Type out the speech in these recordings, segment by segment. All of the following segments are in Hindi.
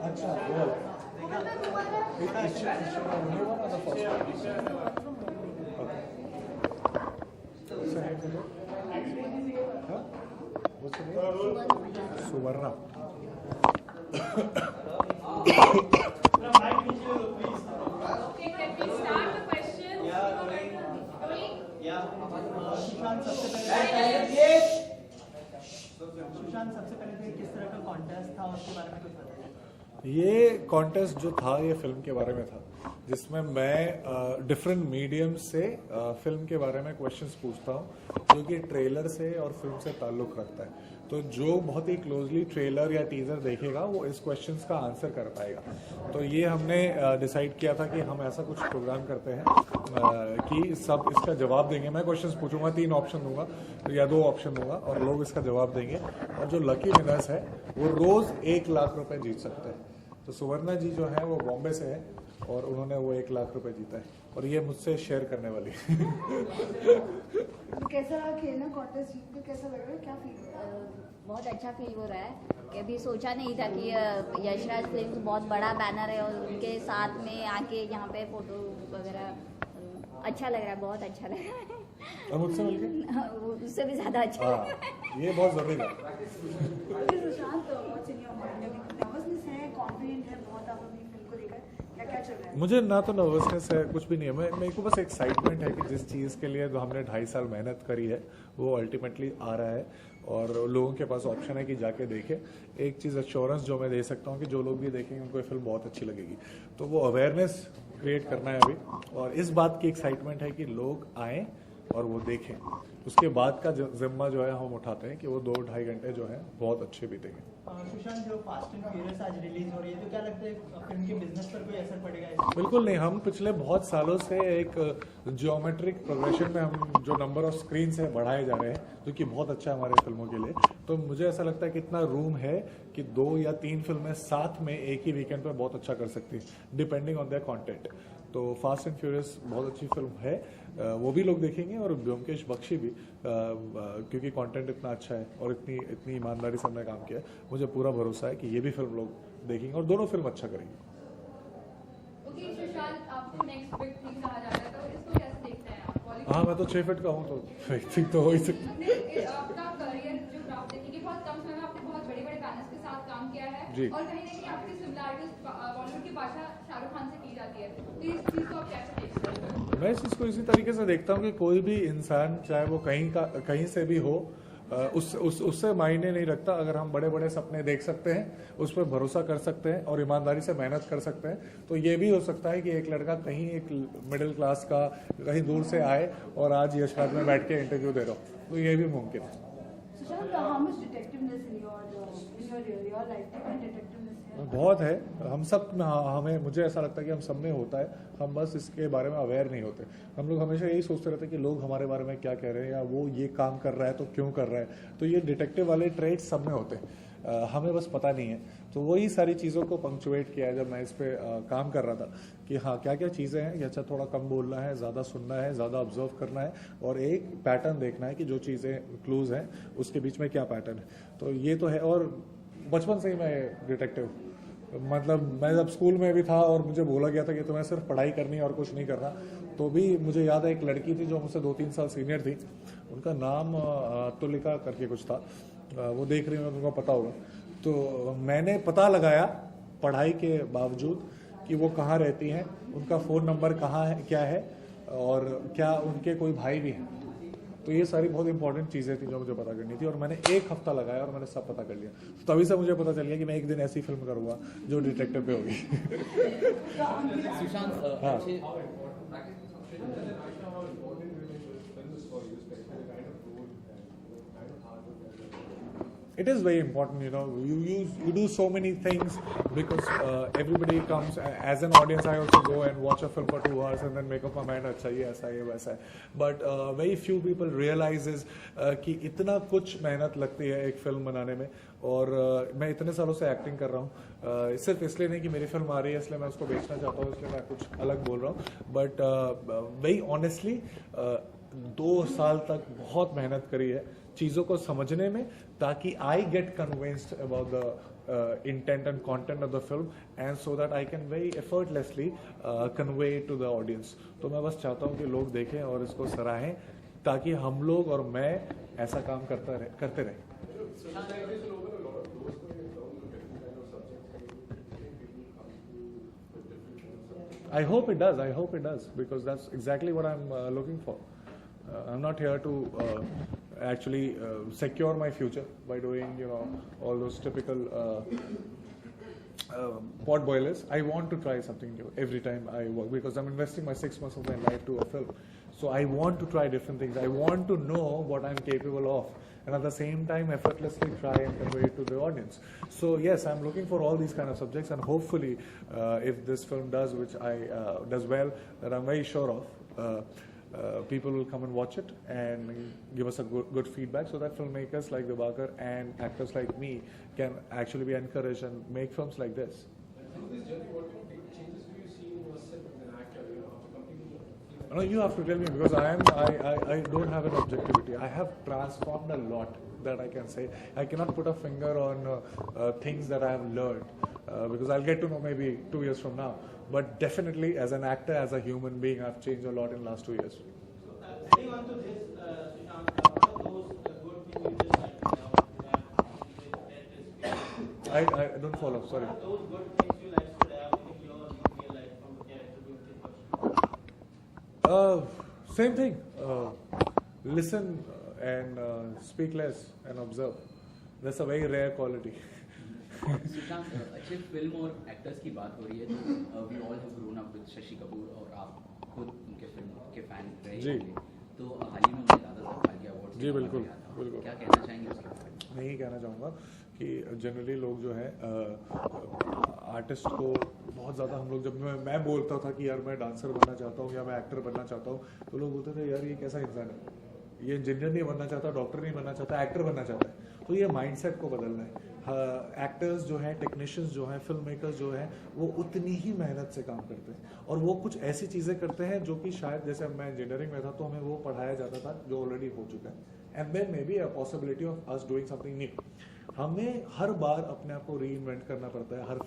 अच्छा सुवर्णा सुशांत, सबसे पहले किस तरह का कॉन्टेस्ट था उसके बारे में कुछ बताइए। ये कॉन्टेस्ट जो था ये फिल्म के बारे में था, जिसमें मैं डिफरेंट मीडियम से फिल्म के बारे में क्वेश्चंस पूछता हूँ जो कि ट्रेलर से और फिल्म से ताल्लुक रखता है। तो जो बहुत ही क्लोजली ट्रेलर या टीजर देखेगा वो इस क्वेश्चंस का आंसर कर पाएगा। तो ये हमने डिसाइड किया था कि हम ऐसा कुछ प्रोग्राम करते हैं कि सब इसका जवाब देंगे। मैं क्वेश्चंस पूछूंगा, 3 ऑप्शन दूंगा या 2 ऑप्शन दूंगा और लोग इसका जवाब देंगे, और जो लकी विनर्स है वो रोज 1 लाख रुपए जीत सकते हैं। तो सुवर्णा जी जो है वो बॉम्बे से है और उन्होंने वो 1 लाख रुपए जीता है और ये मुझसे शेयर करने वाली कैसा खेलना कॉन्टेस्ट जीत के, कैसा लग रहा है, क्या फील? बहुत अच्छा फील हो रहा है कि अभी सोचा नहीं था कि यशराज फिल्म्स बहुत बड़ा बैनर है और उनके साथ में आके यहाँ पे फोटो वगैरह अच्छा लग रहा है, बहुत अच्छा लग रहा है। और मुझसे मिलके उससे भी ज्यादा अच्छा लग रहा है। ये बहुत जरूरी था। Sushant, what's in your mind? Nervousness है, कॉन्फिडेंट है बहुत आप अपनी फिल्म को लेकर, क्या क्या चल रहा है? मुझे ना तो नर्वसनेस है, कुछ भी नहीं है। मेरे को बस एक्साइटमेंट है कि जिस चीज़ के लिए जो हमने 2.5 साल मेहनत करी है वो अल्टीमेटली आ रहा है और लोगों के पास ऑप्शन है कि जाके देखें। एक चीज़ एश्योरेंस जो मैं दे सकता हूँ कि जो लोग भी देखेंगे उनको ये फिल्म बहुत अच्छी लगेगी। तो वो अवेयरनेस क्रिएट करना है अभी, और इस बात की एक्साइटमेंट है कि लोग आएँ और वो देखें। उसके बाद का जिम्मा जो है हम उठाते हैं कि वो 2-2.5 घंटे जो है बहुत अच्छे बीतेंगे। सुशांत, जो फास्ट एंड फ्यूरियस आज रिलीज हो रही है तो क्या लगता है फिल्म के बिजनेस पर कोई असर पड़ेगा इससे? बिल्कुल नहीं। हम पिछले बहुत सालों से एक जियोमेट्रिक प्रोग्रेशन में हम जो नंबर ऑफ स्क्रीन है बढ़ाए जा रहे हैं, जो कि बहुत अच्छा है हमारे फिल्मों के लिए। तो मुझे ऐसा लगता है कि इतना रूम है कि 2 या 3 फिल्में साथ में एक ही वीकेंड पे बहुत अच्छा कर सकती है डिपेंडिंग ऑन देयर कंटेंट। तो फास्ट एंड फ्यूरियस बहुत अच्छी फिल्म है, वो भी लोग देखेंगे, और ब्योमकेश बख्शी भी, क्योंकि कंटेंट इतना अच्छा है और इतनी ईमानदारी से हमने काम किया है। मुझे पूरा भरोसा है कि ये भी फिल्म लोग देखेंगे और दोनों फिल्म अच्छा करेंगे। ओके सुशांत, आपको नेक्स्ट बिग थिंग कहा जाता है, तो इसको कैसे देखते हैं आप? हाँ, मैं तो 6 फीट का हूँ तो बिग थिंग तो हो ही सकती है। आपका करियर जो ग्राफ देखेंगे, बहुत कम समय में आपने बहुत बड़े बड़े बैनर्स के साथ काम किया है जी। और कहीं ना कहीं आपकी सिमिलैरिटीज बॉलीवुड की भाषा शाहरुख खान से की जाती है, तो इस चीज को आप कैसे देखते हैं? मैं इस चीज़ को इसी तरीके से देखता हूँ कि कोई भी इंसान चाहे वो कहीं से भी हो, उससे मायने नहीं रखता। अगर हम बड़े बड़े सपने देख सकते हैं, उस पर भरोसा कर सकते हैं और ईमानदारी से मेहनत कर सकते हैं, तो ये भी हो सकता है कि एक लड़का कहीं एक मिडिल क्लास का कहीं दूर से आए और आज यशराज में बैठ के इंटरव्यू दे रहा हो, तो ये भी मुमकिन है। Sushant, how much detectiveness in your life? Detectiveness बहुत है हम सब में। हमें मुझे ऐसा लगता है कि हम सब में होता है, हम बस इसके बारे में अवेयर नहीं होते। हम लोग हमेशा यही सोचते रहते हैं कि लोग हमारे बारे में क्या कह रहे हैं, या वो ये काम कर रहा है तो क्यों कर रहा है। तो ये डिटेक्टिव वाले ट्रेड्स सब में होते हैं, हमें बस पता नहीं है। तो वही सारी चीज़ों को पंक्चुएट किया है जब मैं इस पर काम कर रहा था कि हाँ क्या क्या चीज़ें हैं। अच्छा, थोड़ा कम बोलना है, ज़्यादा सुनना है, ज़्यादा ऑब्जर्व करना है, और एक पैटर्न देखना है कि जो चीज़ें क्लूज हैं उसके बीच में क्या पैटर्न है। तो ये तो है। और बचपन से ही मैं डिटेक्टिव, मतलब मैं जब स्कूल में भी था और मुझे बोला गया था कि तुम्हें सिर्फ पढ़ाई करनी है और कुछ नहीं करना, तो भी मुझे याद है एक लड़की थी जो मुझसे 2-3 साल सीनियर थी, उनका नाम तुलिका करके कुछ था, वो देख रही हूँ, उनको पता होगा। तो मैंने पता लगाया पढ़ाई के बावजूद कि वो कहाँ रहती हैं, उनका फ़ोन नंबर कहाँ है, क्या है, और क्या उनके कोई भाई भी हैं। तो ये सारी बहुत इंपॉर्टेंट चीज़ें थी जो मुझे पता करनी थी, और मैंने 1 हफ्ता लगाया और मैंने सब पता कर लिया। तो तभी से मुझे पता चल गया कि मैं एक दिन ऐसी फिल्म करूँगा जो डिटेक्टिव पे होगी। सुशांत, हाँ। It is very important, you know. You do so many things because everybody comes as an audience. I also go and watch a film for 2 hours and then make up my mind. अच्छा ये ऐसा है वैसा है. But very few people realizes कि इतना कुछ मेहनत लगती है एक फिल्म बनाने में. और मैं इतने सालों से एक्टिंग कर रहा हूँ, सिर्फ इसलिए नहीं कि मेरी फिल्म आ रही है इसलिए मैं उसको बेचना चाहता हूँ, इसलिए मैं कुछ अलग बोल रहा हूँ. बट वेरी ऑनेस्टली 2 साल तक बहुत मेहनत करी है चीज़ों को समझने में, ताकि I get convinced about the intent and content of the film, and so that I can very effortlessly convey to the audience. तो मैं बस चाहता हूँ कि लोग देखें और इसको सराहें, ताकि हम लोग और मैं ऐसा काम करते रहें. I hope it does, because that's exactly what I'm looking for. I'm not here to actually secure my future by doing, you know, all those typical pot boilers. I want to try something new every time I work, because I'm investing my 6 months of my life to a film. So I want to try different things. I want to know what I'm capable of, and at the same time effortlessly try and convey it to the audience. So yes, I'm looking for all these kind of subjects, and hopefully if this film does, which does well, that I'm very sure of, people will come and watch it and give us a good feedback, so that filmmakers like Dibakar and actors like me can actually be encouraged and make films like this. No, you have to tell me, because I don't have an objectivity. I have transformed a lot, that I can say. I cannot put a finger on things that I have learned, because I'll get to know maybe 2 years from now. But definitely, as an actor, as a human being, I've changed a lot in the last 2 years. Adding on to this, Sushant, what are those good things you just like to have? I don't follow, sorry. What are those good things you like to have in your real life from the character being Same thing. Listen and speak less and observe. That's a very rare quality. Sushant, अच्छे फिल्म और एक्टर्स की बात हो रही है, तो we all have grown up with Shashi Kapoor, और आप खुद उनके फिल्म के फैन रहे होंगे. तो हाल ही में उन्हें दादा साहब फाल्के अवार्ड जी बिल्कुल. क्या कहना चाहेंगे उसके बारे में? मैं यही कहना चाहूँगा कि जनरली लोग जो है आर्टिस्ट को बहुत ज़्यादा, हम लोग जब मैं बोलता था कि यार मैं डांसर बनना चाहता हूँ या मैं एक्टर बनना चाहता हूँ, तो लोग बोलते थे यार ये कैसा इंसान है, ये इंजीनियर नहीं बनना चाहता, डॉक्टर नहीं बनना चाहता, एक्टर बनना चाहता है. तो ये माइंडसेट को बदलना है. एक्टर्स जो हैं, टेक्नीशियंस जो हैं, फिल्म मेकर्स जो हैं, वो उतनी ही मेहनत से काम करते हैं, और वो कुछ ऐसी चीज़ें करते हैं जो कि शायद, जैसे मैं इंजीनियरिंग में था तो हमें वो पढ़ाया जाता था जो ऑलरेडी हो चुका है, and then maybe a possibility of us doing something new. हमें हर बार अपने आप को री इन्वेंट करना पड़ता है हर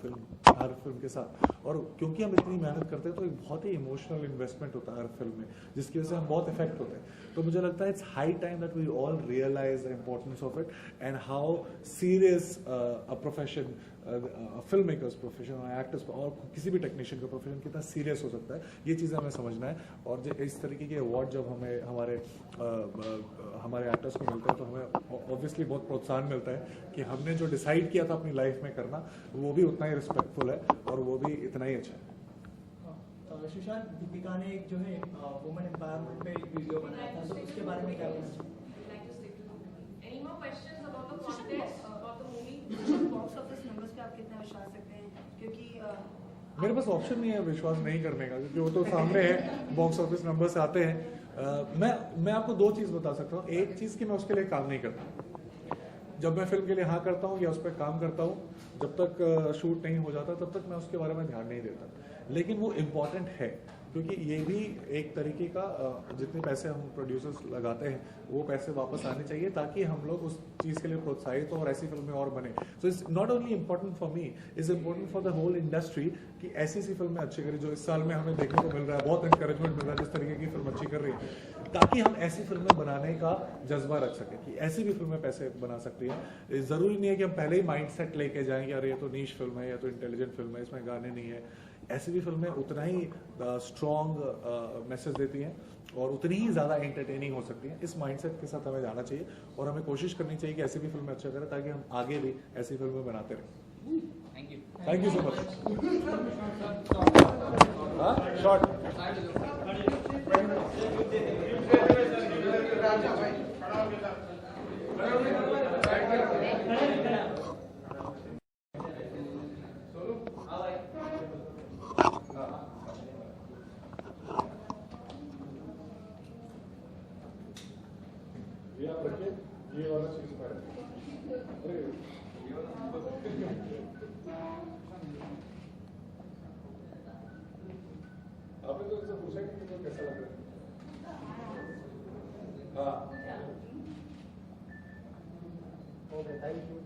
फिल्म के साथ, और क्योंकि हम इतनी मेहनत करते हैं तो एक बहुत ही इमोशनल इन्वेस्टमेंट होता है हर फिल्म में, जिसकी वजह से हम बहुत इफेक्ट होते हैं. तो मुझे लगता है it's high time that we all realise the importance of it and how serious a profession, film makers profession और एक्टर्स और किसी भी टेक्नीशियन का प्रोफेशन कितना सीरियस हो सकता है, ये चीज़ें हमें समझना है. और इस तरीके के अवार्ड जब हमें हमारे एक्टर्स को मिलते हैं तो हमें ऑब्वियसली बहुत प्रोत्साहन मिलता है कि हमने जो डिसाइड किया था अपनी लाइफ में करना, वो भी उतना ही रिस्पेक्टफुल है और वो भी इतना ही अच्छा है. सुशांत, दीपिका ने एक जो है वुमेन एम्पावरमेंट पे एक वीडियो बनाया था, तो उसके बारे में क्या कहना चाहिए? Any more questions about the contest, about the movie? Box office numbers पे आप कितना विश्वास रखते हैं? क्योंकि मेरे पास ऑप्शन नहीं है विश्वास नहीं करने का, क्योंकि वो तो सामने है, बॉक्स ऑफिस नंबर्स आते हैं. मैं आपको 2 चीज़ बता सकता हूँ. एक चीज़ कि मैं उसके लिए काम नहीं करता. जब मैं फिल्म के लिए हाँ करता हूँ या उस पर काम करता हूँ, जब तक शूट नहीं हो जाता तब तक मैं उसके बारे में ध्यान नहीं देता. लेकिन वो इम्पॉर्टेंट है, क्योंकि ये भी एक तरीके का जितने पैसे हम प्रोड्यूसर्स लगाते हैं वो पैसे वापस आने चाहिए, ताकि हम लोग उस चीज़ के लिए प्रोत्साहित हो और ऐसी फिल्में और बने. So it's not only important for me, it's important for the whole industry कि ऐसी फिल्में अच्छी करें. जो इस साल में हमें देखने को मिल रहा है, बहुत इंकरेजमेंट मिल रहा है जिस तरीके की फिल्म अच्छी कर रही है, ताकि हम ऐसी फिल्में बनाने का जज्बा रख सकें कि ऐसी भी फिल्में पैसे बना सकती हैं. ज़रूरी नहीं है कि हम पहले ही माइंड सेट लेके जाएँ कि अरे ये तो नीश फिल्म है या तो इंटेलिजेंट फिल्म है, इसमें गाने नहीं है. ऐसी भी फिल्में उतना ही स्ट्रॉन्ग मैसेज देती हैं और उतनी ही ज़्यादा एंटरटेनिंग हो सकती हैं. इस माइंडसेट के साथ हमें जाना चाहिए और हमें कोशिश करनी चाहिए कि ऐसी भी फिल्में अच्छा करें, ताकि हम आगे भी ऐसी फिल्में बनाते रहें. Thank you so much. Short ये आप रखिए, ये वाला चीज पर आपने तो इससे पूछा कि तुमको कैसा लग रहा है? हाँ। Okay, thank you.